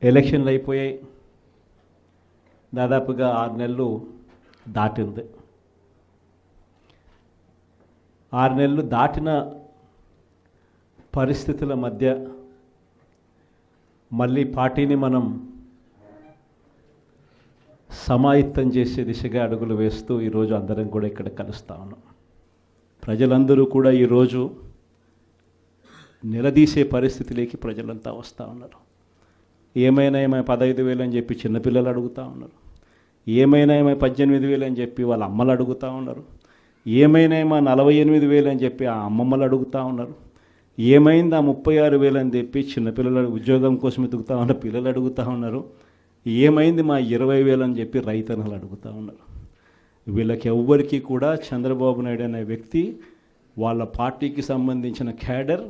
ఎలక్షన్లు అయిపోయాయి. దాదాపుగా 6 నెలలు దాటింది. 6 నెలలు దాటిన పరిస్థితుల మధ్య మళ్ళీ పార్టీని మనం సమాయత్తం చేసే దిశగా అడుగులు వేస్తూ ఈరోజు అందరం కూడా ఇక్కడ కలుస్తూ ఉన్నాం. ప్రజలందరూ కూడా ఈరోజు నిలదీసే పరిస్థితిలోకి ప్రజలంతా వస్తూ ఉన్నారు. ఏమైనా 15,000 అని చెప్పి చిన్నపిల్లలు అడుగుతూ ఉన్నారు. ఏమైనా 18,000 అని చెప్పి వాళ్ళ అమ్మలు అడుగుతూ ఉన్నారు. ఏమైనా 48,000 అని చెప్పి ఆ అమ్మమ్మలు అడుగుతూ ఉన్నారు. ఏమైంది 36,000 అని చెప్పి చిన్నపిల్లలు ఉద్యోగం కోసం ఎదుగుతూ ఉన్న పిల్లలు అడుగుతూ ఉన్నారు. ఏమైంది 20,000 అని చెప్పి రైతన్నలు అడుగుతూ ఉన్నారు. వీళ్ళకి ఎవ్వరికీ కూడా చంద్రబాబు నాయుడు అనే వ్యక్తి వాళ్ళ పార్టీకి సంబంధించిన క్యాడర్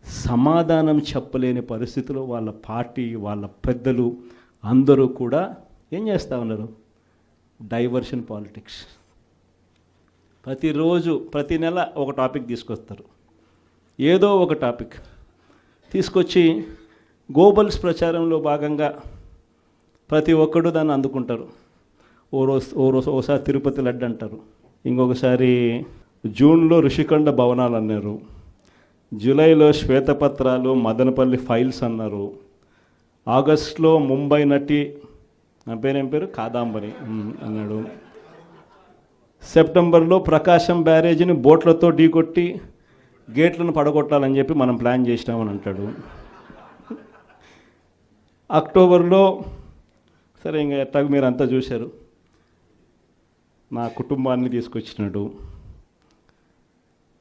సమాధానం చెప్పలేని పరిస్థితిలో వాళ్ళ పార్టీ వాళ్ళ పెద్దలు అందరూ కూడా ఏం చేస్తూ ఉన్నారు? Diversion politics. ప్రతిరోజు ప్రతి నెల ఒక టాపిక్ తీసుకొస్తారు. ఏదో ఒక టాపిక్ తీసుకొచ్చి గోబల్స్ ప్రచారంలో భాగంగా ప్రతి ఒక్కడు దాన్ని అందుకుంటారు. ఓసారి తిరుపతి లడ్డు అంటారు, ఇంకొకసారి జూన్లో ఋషికొండ భవనాలు అన్నారు, జూలైలో శ్వేతపత్రాలు మదనపల్లి ఫైల్స్ అన్నారు, ఆగస్టులో ముంబై నటి నా పేరేం పేరు కాదాంబరి అన్నాడు, సెప్టెంబర్లో ప్రకాశం బ్యారేజీని బోట్లతో ఢీకొట్టి గేట్లను పడగొట్టాలని చెప్పి మనం ప్లాన్ చేసినామని అంటాడు. అక్టోబర్లో సరే ఇంకా ఎట్టాగ మీరు అంతా చూశారు, నా కుటుంబాన్ని తీసుకొచ్చినాడు.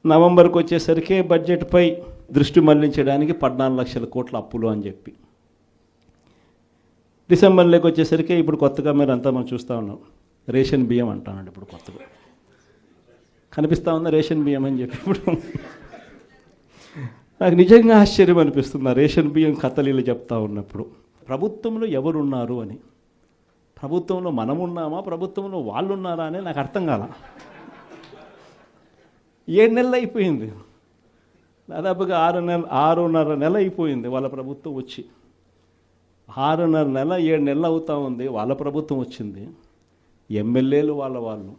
నవంబర్కి వచ్చేసరికి బడ్జెట్పై దృష్టి మళ్లించడానికి 14 లక్షల కోట్ల అప్పులు అని చెప్పి, డిసెంబర్లోకి వచ్చేసరికి ఇప్పుడు కొత్తగా మీరు అంతా మనం చూస్తూ ఉన్నాం రేషన్ బియ్యం అంటానండి. ఇప్పుడు కొత్తగా కనిపిస్తూ ఉందా రేషన్ బియ్యం అని చెప్పి. ఇప్పుడు నాకు నిజంగా ఆశ్చర్యం అనిపిస్తుంది ఆ రేషన్ బియ్యం కథలీలు చెప్తా ఉన్నప్పుడు. ప్రభుత్వంలో ఎవరున్నారు అని, ప్రభుత్వంలో మనం ఉన్నామా, ప్రభుత్వంలో వాళ్ళు ఉన్నారా అని నాకు అర్థం కాల. 7 నెలలు అయిపోయింది, దాదాపుగా 6.5 నెల అయిపోయింది వాళ్ళ ప్రభుత్వం వచ్చి. 6.5 నెల 7 నెలలు అవుతూ ఉంది వాళ్ళ ప్రభుత్వం వచ్చింది. ఎమ్మెల్యేలు వాళ్ళు,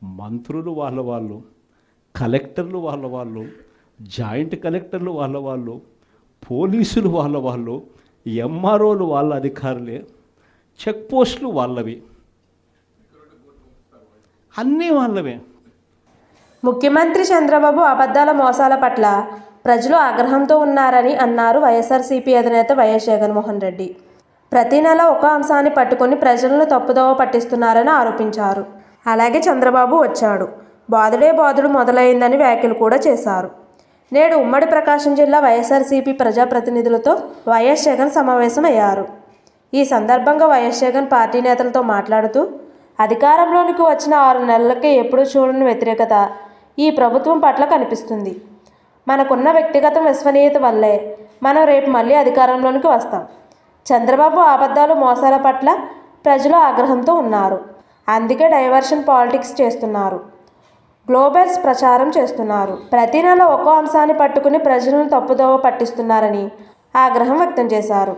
మంత్రులు వాళ్ళు, కలెక్టర్లు వాళ్ళు, జాయింట్ కలెక్టర్లు వాళ్ళు, పోలీసులు వాళ్ళు, ఎంఆర్ఓలు వాళ్ళ అధికారులే, చెక్ పోస్టులు వాళ్ళవి, అన్నీ వాళ్ళవే. ముఖ్యమంత్రి చంద్రబాబు అబద్ధాల మోసాల పట్ల ప్రజలు ఆగ్రహంతో ఉన్నారని అన్నారు వైఎస్ఆర్సీపీ అధినేత వైఎస్ జగన్మోహన్ రెడ్డి. ప్రతి నెల ఒక అంశాన్ని పట్టుకొని ప్రజలను తప్పుదోవ పట్టిస్తున్నారని ఆరోపించారు. అలాగే చంద్రబాబు వచ్చాడు, బాధుడే బాధుడు మొదలైందని వ్యాఖ్యలు కూడా చేశారు. నేడు ఉమ్మడి ప్రకాశం జిల్లా వైఎస్ఆర్సీపీ ప్రజాప్రతినిధులతో వైఎస్ జగన్ సమావేశం అయ్యారు. ఈ సందర్భంగా వైఎస్ జగన్ పార్టీ నేతలతో మాట్లాడుతూ, అధికారంలోనికి వచ్చిన 6 నెలలకే ఎప్పుడూ చూడని వ్యతిరేకత ఈ ప్రభుత్వం పట్ల కనిపిస్తుంది. మనకున్న వ్యక్తిగత విశ్వనీయత వల్లే మనం రేపు మళ్ళీ అధికారంలోనికి వస్తాం. చంద్రబాబు అబద్ధాలు మోసాల పట్ల ప్రజలు ఆగ్రహంతో ఉన్నారు. అందుకే డైవర్షన్ పాలిటిక్స్ చేస్తున్నారు, గ్లోబల్స్ ప్రచారం చేస్తున్నారు. ప్రతి నెల ఒక్కో అంశాన్ని పట్టుకుని ప్రజలను తప్పుదోవ పట్టిస్తున్నారని ఆగ్రహం వ్యక్తం చేశారు.